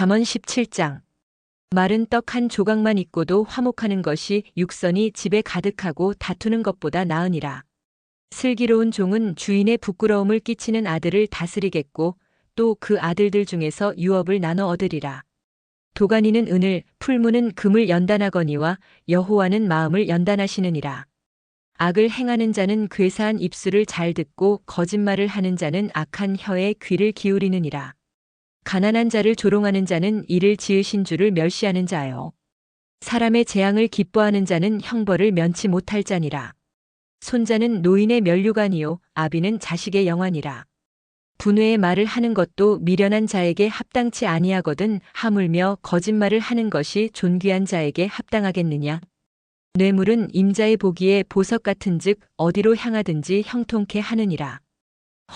잠언 17장. 마른 떡 한 조각만 있고도 화목하는 것이 육선이 집에 가득하고 다투는 것보다 나으니라. 슬기로운 종은 주인의 부끄러움을 끼치는 아들을 다스리겠고 또 그 아들들 중에서 유업을 나눠 얻으리라. 도가니는 은을, 풀무는 금을 연단하거니와 여호와는 마음을 연단하시느니라. 악을 행하는 자는 괴사한 입술을 잘 듣고 거짓말을 하는 자는 악한 혀에 귀를 기울이느니라. 가난한 자를 조롱하는 자는 이를 지으신 주를 멸시하는 자요. 사람의 재앙을 기뻐하는 자는 형벌을 면치 못할 자니라. 손자는 노인의 면류관이요 아비는 자식의 영환이라. 분회의 말을 하는 것도 미련한 자에게 합당치 아니하거든 하물며 거짓말을 하는 것이 존귀한 자에게 합당하겠느냐. 뇌물은 임자의 보기에 보석 같은즉 어디로 향하든지 형통케 하느니라.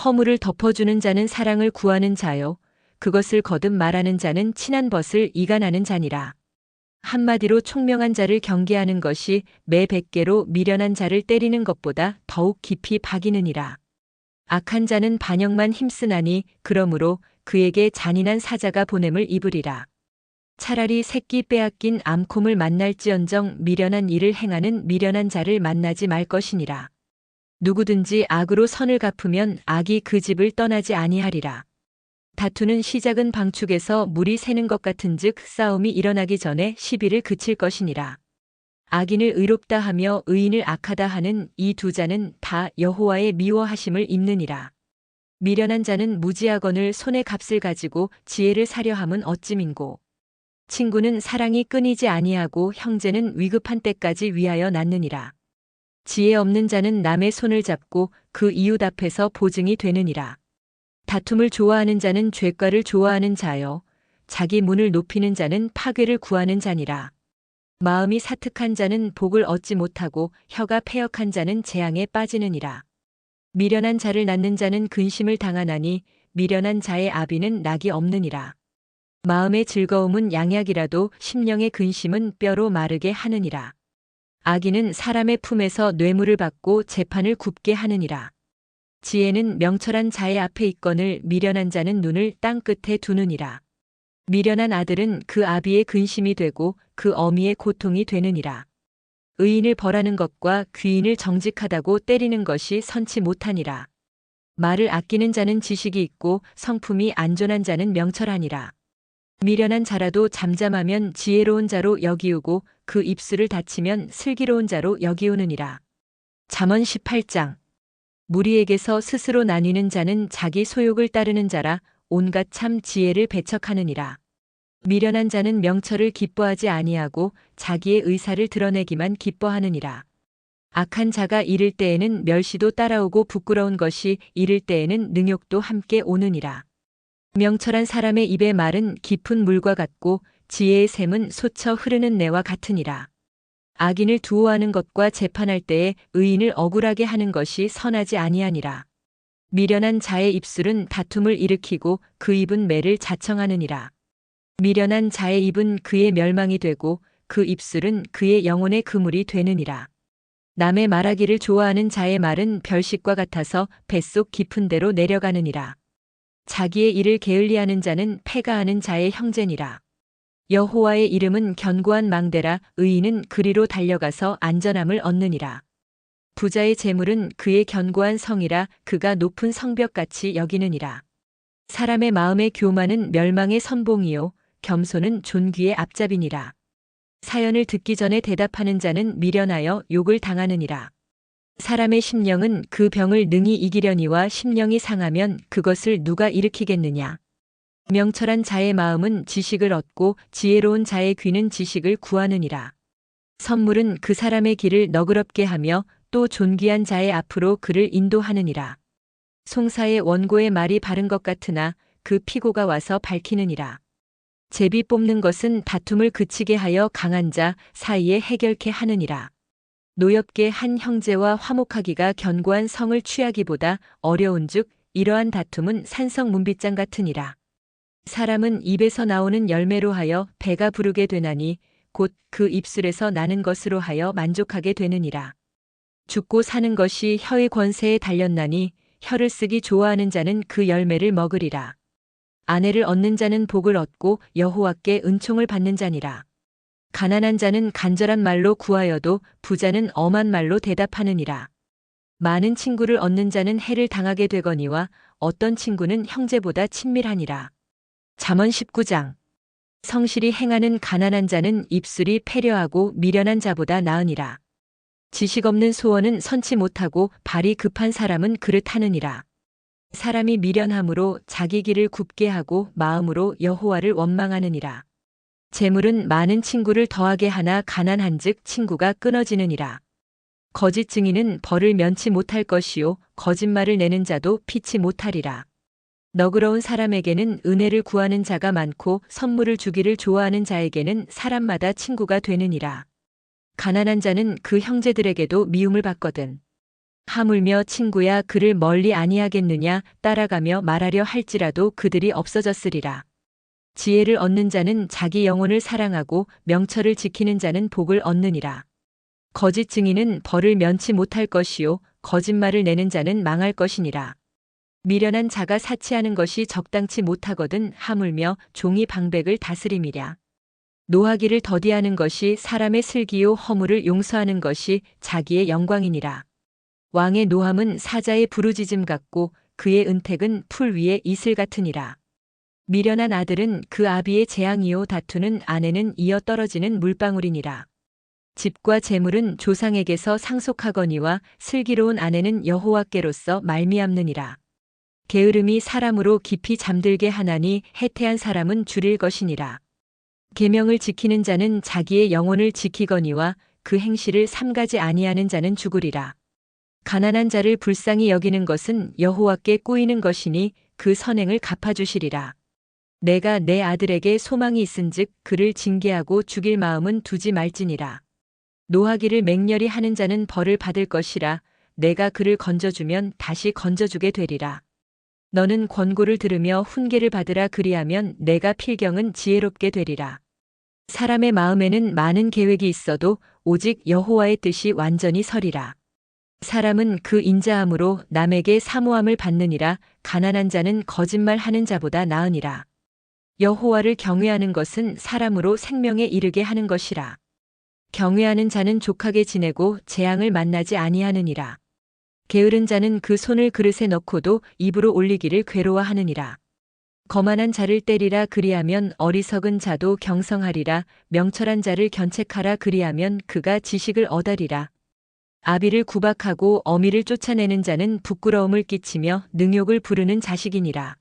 허물을 덮어주는 자는 사랑을 구하는 자요 그것을 거듭 말하는 자는 친한 벗을 이간하는 자니라. 한마디로 총명한 자를 경계하는 것이 매 100개로 미련한 자를 때리는 것보다 더욱 깊이 박이느니라. 악한 자는 반역만 힘쓰나니 그러므로 그에게 잔인한 사자가 보냄을 입으리라. 차라리 새끼 빼앗긴 암콤을 만날지언정 미련한 일을 행하는 미련한 자를 만나지 말 것이니라. 누구든지 악으로 선을 갚으면 악이 그 집을 떠나지 아니하리라. 다투는 시작은 방축에서 물이 새는 것 같은즉 싸움이 일어나기 전에 시비를 그칠 것이니라. 악인을 의롭다 하며 의인을 악하다 하는 이 두 자는 다 여호와의 미워하심을 입느니라. 미련한 자는 무지하거늘 손에 값을 가지고 지혜를 사려 함은 어찌민고. 친구는 사랑이 끊이지 아니하고 형제는 위급한 때까지 위하여 낳느니라. 지혜 없는 자는 남의 손을 잡고 그 이웃 앞에서 보증이 되느니라. 다툼을 좋아하는 자는 죄과를 좋아하는 자요 자기 문을 높이는 자는 파괴를 구하는 자니라. 마음이 사특한 자는 복을 얻지 못하고 혀가 패역한 자는 재앙에 빠지느니라. 미련한 자를 낳는 자는 근심을 당하나니 미련한 자의 아비는 낙이 없느니라. 마음의 즐거움은 양약이라도 심령의 근심은 뼈로 마르게 하느니라. 악인은 사람의 품에서 뇌물을 받고 재판을 굽게 하느니라. 지혜는 명철한 자의 앞에 있거늘 미련한 자는 눈을 땅 끝에 두느니라. 미련한 아들은 그 아비의 근심이 되고 그 어미의 고통이 되느니라. 의인을 벌하는 것과 귀인을 정직하다고 때리는 것이 선치 못하니라. 말을 아끼는 자는 지식이 있고 성품이 안전한 자는 명철하니라. 미련한 자라도 잠잠하면 지혜로운 자로 여기우고 그 입술을 닫히면 슬기로운 자로 여기우느니라. 잠언 18장. 무리에게서 스스로 나뉘는 자는 자기 소욕을 따르는 자라 온갖 참 지혜를 배척하느니라. 미련한 자는 명철을 기뻐하지 아니하고 자기의 의사를 드러내기만 기뻐하느니라. 악한 자가 이를 때에는 멸시도 따라오고 부끄러운 것이 이를 때에는 능욕도 함께 오느니라. 명철한 사람의 입의 말은 깊은 물과 같고 지혜의 샘은 솟쳐 흐르는 내와 같으니라. 악인을 두어하는 것과 재판할 때에 의인을 억울하게 하는 것이 선하지 아니하니라. 미련한 자의 입술은 다툼을 일으키고 그 입은 매를 자청하느니라. 미련한 자의 입은 그의 멸망이 되고 그 입술은 그의 영혼의 그물이 되느니라. 남의 말하기를 좋아하는 자의 말은 별식과 같아서 뱃속 깊은 데로 내려가느니라. 자기의 일을 게을리하는 자는 패가하는 자의 형제니라. 여호와의 이름은 견고한 망대라 의인은 그리로 달려가서 안전함을 얻느니라. 부자의 재물은 그의 견고한 성이라 그가 높은 성벽같이 여기느니라. 사람의 마음의 교만은 멸망의 선봉이요 겸손은 존귀의 앞잡이니라. 사연을 듣기 전에 대답하는 자는 미련하여 욕을 당하느니라. 사람의 심령은 그 병을 능히 이기려니와 심령이 상하면 그것을 누가 일으키겠느냐. 명철한 자의 마음은 지식을 얻고 지혜로운 자의 귀는 지식을 구하느니라. 선물은 그 사람의 길을 너그럽게 하며 또 존귀한 자의 앞으로 그를 인도하느니라. 송사의 원고의 말이 바른 것 같으나 그 피고가 와서 밝히느니라. 제비 뽑는 것은 다툼을 그치게 하여 강한 자 사이에 해결케 하느니라. 노엽게 한 형제와 화목하기가 견고한 성을 취하기보다 어려운즉 이러한 다툼은 산성 문빗장 같으니라. 사람은 입에서 나오는 열매로 하여 배가 부르게 되나니 곧 그 입술에서 나는 것으로 하여 만족하게 되느니라. 죽고 사는 것이 혀의 권세에 달렸나니 혀를 쓰기 좋아하는 자는 그 열매를 먹으리라. 아내를 얻는 자는 복을 얻고 여호와께 은총을 받는 자니라. 가난한 자는 간절한 말로 구하여도 부자는 엄한 말로 대답하느니라. 많은 친구를 얻는 자는 해를 당하게 되거니와 어떤 친구는 형제보다 친밀하니라. 잠언 19장. 성실히 행하는 가난한 자는 입술이 패려하고 미련한 자보다 나으니라. 지식 없는 소원은 선치 못하고 발이 급한 사람은 그릇 하느니라. 사람이 미련함으로 자기 길을 굽게 하고 마음으로 여호와를 원망하느니라. 재물은 많은 친구를 더하게 하나 가난한즉 친구가 끊어지느니라. 거짓 증인은 벌을 면치 못할 것이요 거짓말을 내는 자도 피치 못하리라. 너그러운 사람에게는 은혜를 구하는 자가 많고 선물을 주기를 좋아하는 자에게는 사람마다 친구가 되느니라. 가난한 자는 그 형제들에게도 미움을 받거든. 하물며 친구야 그를 멀리 아니하겠느냐 따라가며 말하려 할지라도 그들이 없어졌으리라. 지혜를 얻는 자는 자기 영혼을 사랑하고 명철을 지키는 자는 복을 얻느니라. 거짓 증인은 벌을 면치 못할 것이요 거짓말을 내는 자는 망할 것이니라. 미련한 자가 사치하는 것이 적당치 못하거든 하물며 종이 방백을 다스림이랴. 노하기를 더디하는 것이 사람의 슬기요 허물을 용서하는 것이 자기의 영광이니라. 왕의 노함은 사자의 부르짖음 같고 그의 은택은 풀 위의 이슬 같으니라. 미련한 아들은 그 아비의 재앙이요 다투는 아내는 이어 떨어지는 물방울이니라. 집과 재물은 조상에게서 상속하거니와 슬기로운 아내는 여호와께로서 말미암느니라. 게으름이 사람으로 깊이 잠들게 하나니 해태한 사람은 줄일 것이니라. 계명을 지키는 자는 자기의 영혼을 지키거니와 그 행실을 삼가지 아니하는 자는 죽으리라. 가난한 자를 불쌍히 여기는 것은 여호와께 꾸이는 것이니 그 선행을 갚아주시리라. 내가 내 아들에게 소망이 있은즉 그를 징계하고 죽일 마음은 두지 말지니라. 노하기를 맹렬히 하는 자는 벌을 받을 것이라. 내가 그를 건져주면 다시 건져주게 되리라. 너는 권고를 들으며 훈계를 받으라 그리하면 내가 필경은 지혜롭게 되리라. 사람의 마음에는 많은 계획이 있어도 오직 여호와의 뜻이 완전히 서리라. 사람은 그 인자함으로 남에게 사모함을 받느니라. 가난한 자는 거짓말하는 자보다 나으니라. 여호와를 경외하는 것은 사람으로 생명에 이르게 하는 것이라. 경외하는 자는 족하게 지내고 재앙을 만나지 아니하느니라. 게으른 자는 그 손을 그릇에 넣고도 입으로 올리기를 괴로워하느니라. 거만한 자를 때리라 그리하면 어리석은 자도 경성하리라. 명철한 자를 견책하라 그리하면 그가 지식을 얻으리라. 아비를 구박하고 어미를 쫓아내는 자는 부끄러움을 끼치며 능욕을 부르는 자식이니라.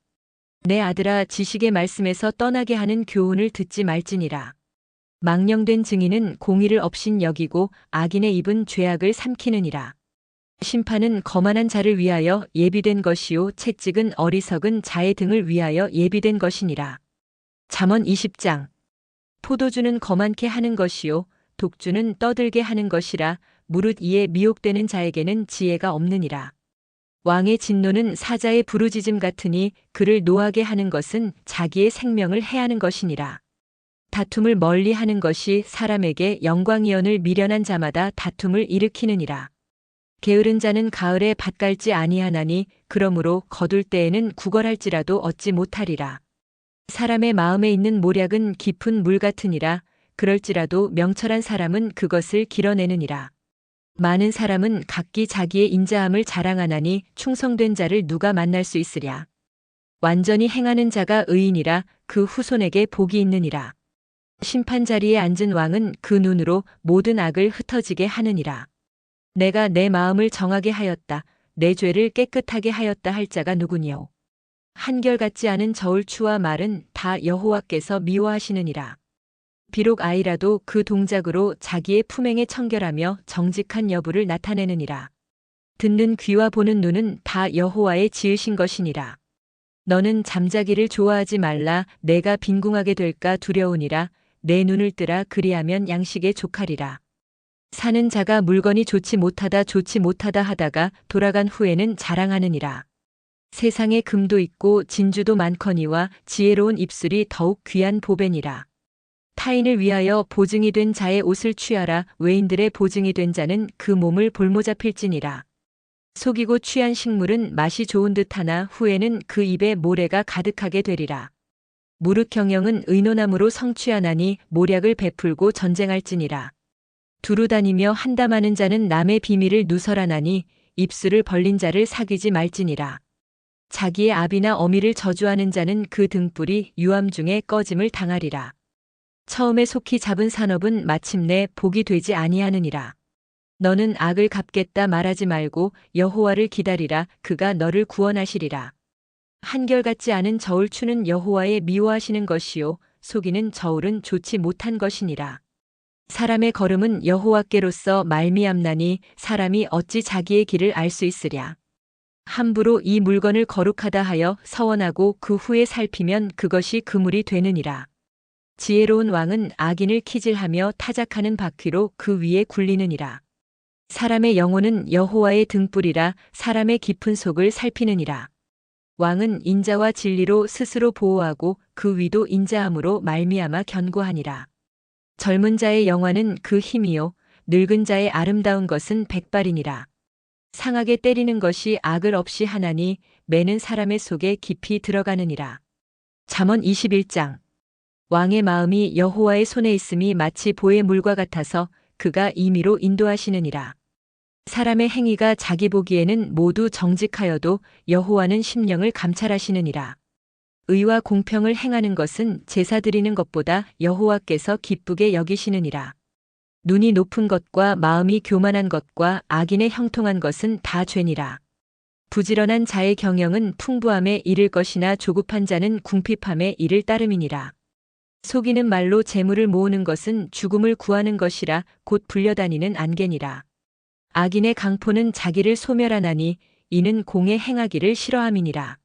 내 아들아 지식의 말씀에서 떠나게 하는 교훈을 듣지 말지니라. 망령된 증인은 공의를 업신 여기고 악인의 입은 죄악을 삼키느니라. 심판은 거만한 자를 위하여 예비된 것이요 채찍은 어리석은 자의 등을 위하여 예비된 것이니라. 잠언 20장. 포도주는 거만케 하는 것이요 독주는 떠들게 하는 것이라. 무릇 이에 미혹되는 자에게는 지혜가 없느니라. 왕의 진노는 사자의 부르짖음 같으니 그를 노하게 하는 것은 자기의 생명을 해하는 것이니라. 다툼을 멀리 하는 것이 사람에게 영광이언을 미련한 자마다 다툼을 일으키느니라. 게으른 자는 가을에 밭 갈지 아니하나니 그러므로 거둘 때에는 구걸할지라도 얻지 못하리라. 사람의 마음에 있는 모략은 깊은 물 같으니라. 그럴지라도 명철한 사람은 그것을 길어내느니라. 많은 사람은 각기 자기의 인자함을 자랑하나니 충성된 자를 누가 만날 수 있으랴. 완전히 행하는 자가 의인이라. 그 후손에게 복이 있느니라. 심판 자리에 앉은 왕은 그 눈으로 모든 악을 흩어지게 하느니라. 내가 내 마음을 정하게 하였다. 내 죄를 깨끗하게 하였다 할 자가 누구니요. 한결같지 않은 저울추와 말은 다 여호와께서 미워하시느니라. 비록 아이라도 그 동작으로 자기의 품행에 청결하며 정직한 여부를 나타내느니라. 듣는 귀와 보는 눈은 다 여호와의 지으신 것이니라. 너는 잠자기를 좋아하지 말라. 내가 빈궁하게 될까 두려우니라. 내 눈을 뜨라 그리하면 양식에 족하리라. 사는 자가 물건이 좋지 못하다 하다가 돌아간 후에는 자랑하느니라. 세상에 금도 있고 진주도 많거니와 지혜로운 입술이 더욱 귀한 보배니라. 타인을 위하여 보증이 된 자의 옷을 취하라. 외인들의 보증이 된 자는 그 몸을 볼모잡힐지니라. 속이고 취한 식물은 맛이 좋은 듯하나 후에는 그 입에 모래가 가득하게 되리라. 무릇 경영은 의논함으로 성취하나니 모략을 베풀고 전쟁할지니라. 두루 다니며 한담하는 자는 남의 비밀을 누설하나니 입술을 벌린 자를 사귀지 말지니라. 자기의 아비나 어미를 저주하는 자는 그 등불이 유암 중에 꺼짐을 당하리라. 처음에 속히 잡은 산업은 마침내 복이 되지 아니하느니라. 너는 악을 갚겠다 말하지 말고 여호와를 기다리라. 그가 너를 구원하시리라. 한결같지 않은 저울 추는 여호와의 미워하시는 것이요 속이는 저울은 좋지 못한 것이니라. 사람의 걸음은 여호와께로서 말미암나니 사람이 어찌 자기의 길을 알 수 있으랴. 함부로 이 물건을 거룩하다 하여 서원하고 그 후에 살피면 그것이 그물이 되느니라. 지혜로운 왕은 악인을 키질하며 타작하는 바퀴로 그 위에 굴리느니라. 사람의 영혼은 여호와의 등불이라. 사람의 깊은 속을 살피느니라. 왕은 인자와 진리로 스스로 보호하고 그 위도 인자함으로 말미암아 견고하니라. 젊은 자의 영화는 그 힘이요 늙은 자의 아름다운 것은 백발이니라. 상하게 때리는 것이 악을 없이 하나니 매는 사람의 속에 깊이 들어가느니라. 잠언 21장. 왕의 마음이 여호와의 손에 있음이 마치 보의 물과 같아서 그가 임의로 인도하시느니라. 사람의 행위가 자기 보기에는 모두 정직하여도 여호와는 심령을 감찰하시느니라. 의와 공평을 행하는 것은 제사 드리는 것보다 여호와께서 기쁘게 여기시느니라. 눈이 높은 것과 마음이 교만한 것과 악인의 형통한 것은 다 죄니라. 부지런한 자의 경영은 풍부함에 이를 것이나 조급한 자는 궁핍함에 이를 따름이니라. 속이는 말로 재물을 모으는 것은 죽음을 구하는 것이라 곧 불려다니는 안개니라. 악인의 강포는 자기를 소멸하나니 이는 공에 행하기를 싫어함이니라.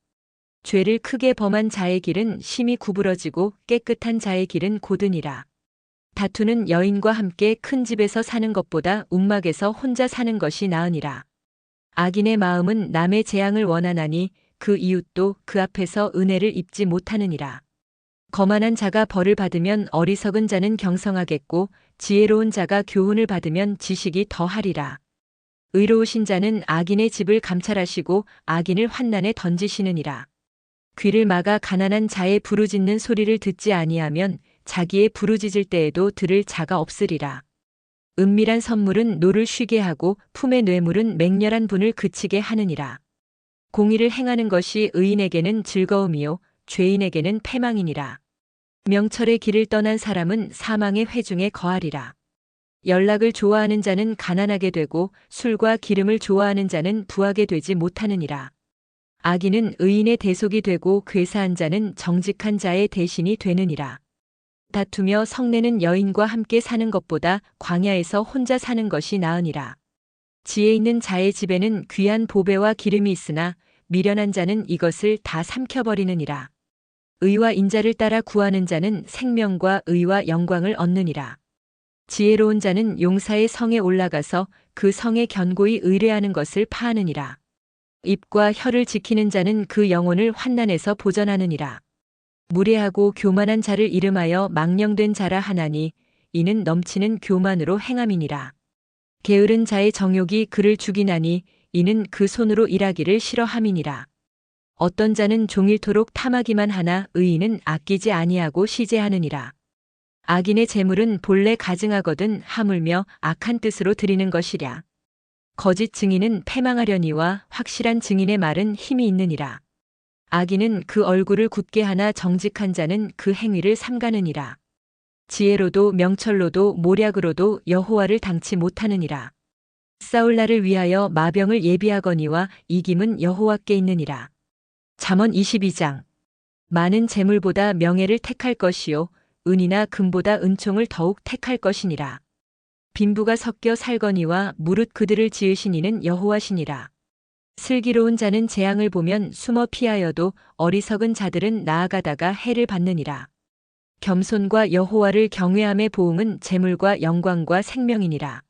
죄를 크게 범한 자의 길은 심히 구부러지고 깨끗한 자의 길은 고드니라. 다투는 여인과 함께 큰 집에서 사는 것보다 움막에서 혼자 사는 것이 나으니라. 악인의 마음은 남의 재앙을 원하나니 그 이웃도 그 앞에서 은혜를 입지 못하느니라. 거만한 자가 벌을 받으면 어리석은 자는 경성하겠고 지혜로운 자가 교훈을 받으면 지식이 더하리라. 의로우신 자는 악인의 집을 감찰하시고 악인을 환난에 던지시느니라. 귀를 막아 가난한 자의 부르짖는 소리를 듣지 아니하면 자기의 부르짖을 때에도 들을 자가 없으리라. 은밀한 선물은 노를 쉬게 하고 품의 뇌물은 맹렬한 분을 그치게 하느니라. 공의를 행하는 것이 의인에게는 즐거움이요 죄인에게는 패망이니라. 명철의 길을 떠난 사람은 사망의 회중에 거하리라. 연락을 좋아하는 자는 가난하게 되고 술과 기름을 좋아하는 자는 부하게 되지 못하느니라. 악인은 의인의 대속이 되고 괴사한 자는 정직한 자의 대신이 되느니라. 다투며 성내는 여인과 함께 사는 것보다 광야에서 혼자 사는 것이 나으니라. 지혜 있는 자의 집에는 귀한 보배와 기름이 있으나 미련한 자는 이것을 다 삼켜버리느니라. 의와 인자를 따라 구하는 자는 생명과 의와 영광을 얻느니라. 지혜로운 자는 용사의 성에 올라가서 그 성에 견고히 의뢰하는 것을 파하느니라. 입과 혀를 지키는 자는 그 영혼을 환난에서 보전하느니라. 무례하고 교만한 자를 이름하여 망령된 자라 하나니 이는 넘치는 교만으로 행함이니라. 게으른 자의 정욕이 그를 죽이나니 이는 그 손으로 일하기를 싫어함이니라. 어떤 자는 종일토록 탐하기만 하나 의인은 아끼지 아니하고 시제하느니라. 악인의 재물은 본래 가증하거든 하물며 악한 뜻으로 드리는 것이랴. 거짓 증인은 패망하려니와 확실한 증인의 말은 힘이 있느니라. 악인은 그 얼굴을 굳게 하나 정직한 자는 그 행위를 삼가느니라. 지혜로도 명철로도 모략으로도 여호와를 당치 못하느니라. 싸울 날을 위하여 마병을 예비하거니와 이김은 여호와께 있느니라. 잠언 22장. 많은 재물보다 명예를 택할 것이요 은이나 금보다 은총을 더욱 택할 것이니라. 빈부가 섞여 살거니와 무릇 그들을 지으신 이는 여호와시니라. 슬기로운 자는 재앙을 보면 숨어 피하여도 어리석은 자들은 나아가다가 해를 받느니라. 겸손과 여호와를 경외함의 보응은 재물과 영광과 생명이니라.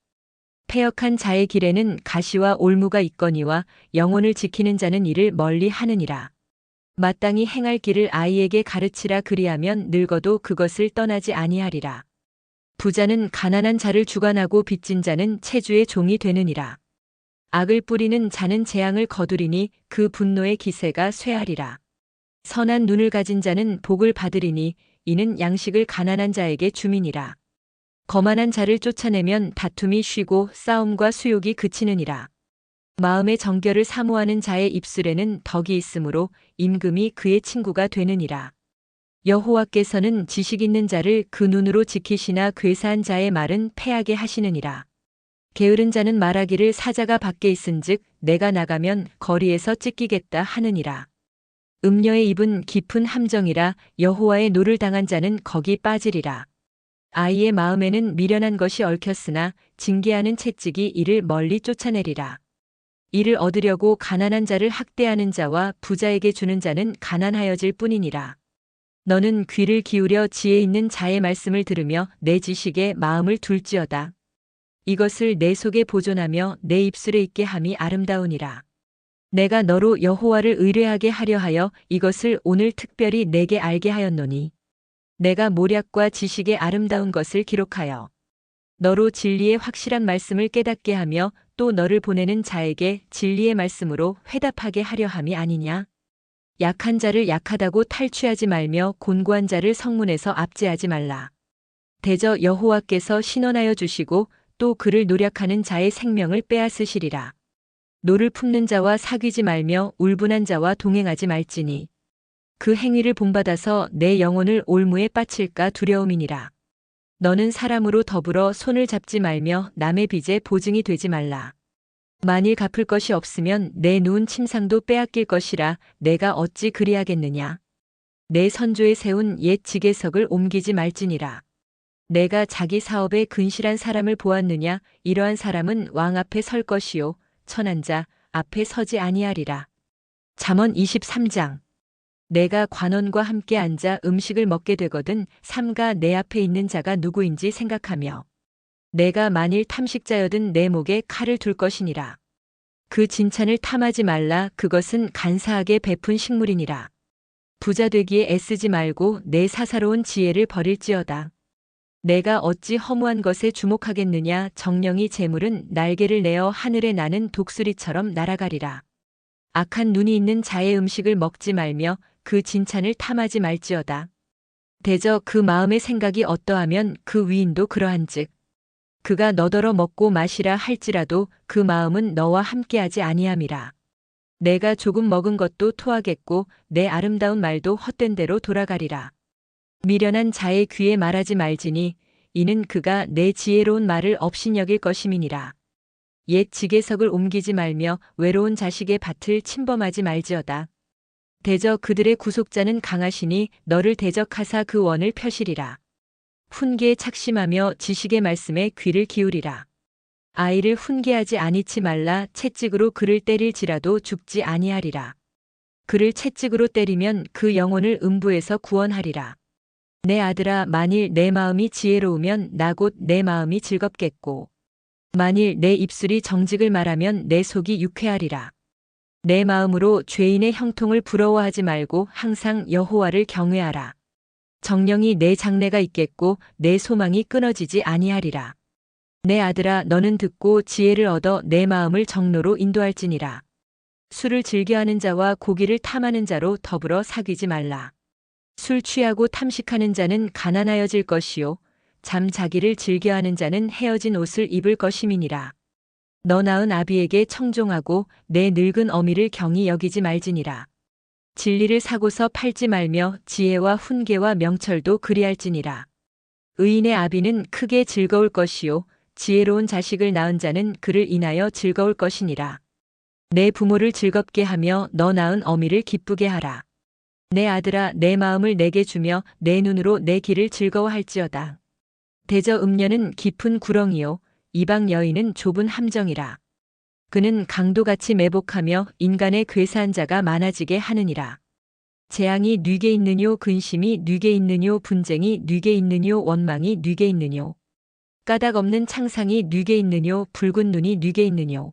패역한 자의 길에는 가시와 올무가 있거니와 영혼을 지키는 자는 이를 멀리 하느니라. 마땅히 행할 길을 아이에게 가르치라 그리하면 늙어도 그것을 떠나지 아니하리라. 부자는 가난한 자를 주관하고 빚진 자는 체주의 종이 되느니라. 악을 뿌리는 자는 재앙을 거두리니 그 분노의 기세가 쇠하리라. 선한 눈을 가진 자는 복을 받으리니 이는 양식을 가난한 자에게 주민이라. 거만한 자를 쫓아내면 다툼이 쉬고 싸움과 수욕이 그치느니라. 마음의 정결을 사모하는 자의 입술에는 덕이 있으므로 임금이 그의 친구가 되느니라. 여호와께서는 지식 있는 자를 그 눈으로 지키시나 괴사한 자의 말은 패하게 하시느니라. 게으른 자는 말하기를 사자가 밖에 있은즉 내가 나가면 거리에서 찢기겠다 하느니라. 음녀의 입은 깊은 함정이라 여호와의 노를 당한 자는 거기 빠지리라. 아이의 마음에는 미련한 것이 얽혔으나 징계하는 채찍이 이를 멀리 쫓아내리라. 이를 얻으려고 가난한 자를 학대하는 자와 부자에게 주는 자는 가난하여질 뿐이니라. 너는 귀를 기울여 지혜 있는 자의 말씀을 들으며 내 지식에 마음을 둘지어다. 이것을 내 속에 보존하며 내 입술에 있게 함이 아름다우니라. 내가 너로 여호와를 의뢰하게 하려 하여 이것을 오늘 특별히 내게 알게 하였노니 내가 모략과 지식의 아름다운 것을 기록하여 너로 진리의 확실한 말씀을 깨닫게 하며 또 너를 보내는 자에게 진리의 말씀으로 회답하게 하려 함이 아니냐. 약한 자를 약하다고 탈취하지 말며 곤고한 자를 성문에서 압제하지 말라. 대저 여호와께서 신원하여 주시고 또 그를 노력하는 자의 생명을 빼앗으시리라. 노를 품는 자와 사귀지 말며 울분한 자와 동행하지 말지니 그 행위를 본받아서 내 영혼을 올무에 빠칠까 두려움이니라. 너는 사람으로 더불어 손을 잡지 말며 남의 빚에 보증이 되지 말라. 만일 갚을 것이 없으면 내 누운 침상도 빼앗길 것이라 내가 어찌 그리하겠느냐. 내 선조에 세운 옛 지계석을 옮기지 말지니라. 내가 자기 사업에 근실한 사람을 보았느냐. 이러한 사람은 왕 앞에 설 것이요 천한 자 앞에 서지 아니하리라. 잠언 23장. 내가 관원과 함께 앉아 음식을 먹게 되거든 삼가 내 앞에 있는 자가 누구인지 생각하며 내가 만일 탐식자여든 내 목에 칼을 둘 것이니라. 그 진찬을 탐하지 말라. 그것은 간사하게 베푼 식물이니라. 부자 되기에 애쓰지 말고 내 사사로운 지혜를 버릴지어다. 내가 어찌 허무한 것에 주목하겠느냐. 정령이 재물은 날개를 내어 하늘에 나는 독수리처럼 날아가리라. 악한 눈이 있는 자의 음식을 먹지 말며 그 진찬을 탐하지 말지어다. 대저 그 마음의 생각이 어떠하면 그 위인도 그러한즉 그가 너더러 먹고 마시라 할지라도 그 마음은 너와 함께하지 아니함이라. 내가 조금 먹은 것도 토하겠고 내 아름다운 말도 헛된 대로 돌아가리라. 미련한 자의 귀에 말하지 말지니 이는 그가 내 지혜로운 말을 업신여길 것임이니라. 옛 지계석을 옮기지 말며 외로운 자식의 밭을 침범하지 말지어다. 대저 그들의 구속자는 강하시니 너를 대적하사 그 원을 펴시리라. 훈계에 착심하며 지식의 말씀에 귀를 기울이라. 아이를 훈계하지 아니치 말라. 채찍으로 그를 때릴지라도 죽지 아니하리라. 그를 채찍으로 때리면 그 영혼을 음부에서 구원하리라. 내 아들아, 만일 내 마음이 지혜로우면 나 곧 내 마음이 즐겁겠고 만일 내 입술이 정직을 말하면 내 속이 유쾌하리라. 내 마음으로 죄인의 형통을 부러워하지 말고 항상 여호와를 경외하라. 정령이 내 장래가 있겠고 내 소망이 끊어지지 아니하리라. 내 아들아, 너는 듣고 지혜를 얻어 내 마음을 정로로 인도할지니라. 술을 즐겨하는 자와 고기를 탐하는 자로 더불어 사귀지 말라. 술 취하고 탐식하는 자는 가난하여질 것이요 잠자기를 즐겨하는 자는 헤어진 옷을 입을 것임이니라. 너 낳은 아비에게 청종하고 내 늙은 어미를 경히 여기지 말지니라. 진리를 사고서 팔지 말며 지혜와 훈계와 명철도 그리할지니라. 의인의 아비는 크게 즐거울 것이요 지혜로운 자식을 낳은 자는 그를 인하여 즐거울 것이니라. 내 부모를 즐겁게 하며 너 낳은 어미를 기쁘게 하라. 내 아들아, 내 마음을 내게 주며 내 눈으로 내 길을 즐거워할지어다. 대저 음녀는 깊은 구렁이요 이방 여인은 좁은 함정이라. 그는 강도같이 매복하며 인간의 괴사한 자가 많아지게 하느니라. 재앙이 뉘게 있느뇨 근심이 뉘게 있느뇨 분쟁이 뉘게 있느뇨 원망이 뉘게 있느뇨 까닭 없는 창상이 뉘게 있느뇨 붉은 눈이 뉘게 있느뇨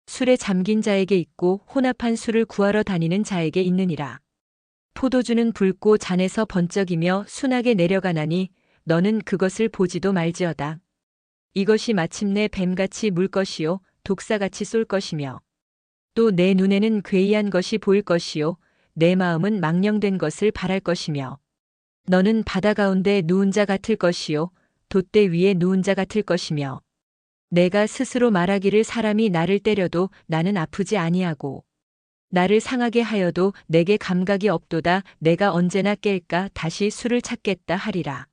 술에 잠긴 자에게 있고 혼합한 술을 구하러 다니는 자에게 있느니라. 포도주는 붉고 잔에서 번쩍이며 순하게 내려가나니 너는 그것을 보지도 말지어다. 이것이 마침내 뱀같이 물 것이요 독사같이 쏠 것이며 또 내 눈에는 괴이한 것이 보일 것이요 내 마음은 망령된 것을 바랄 것이며 너는 바다 가운데 누운 자 같을 것이요 돛대 위에 누운 자 같을 것이며 내가 스스로 말하기를 사람이 나를 때려도 나는 아프지 아니하고 나를 상하게 하여도 내게 감각이 없도다. 내가 언제나 깰까 다시 수를 찾겠다 하리라.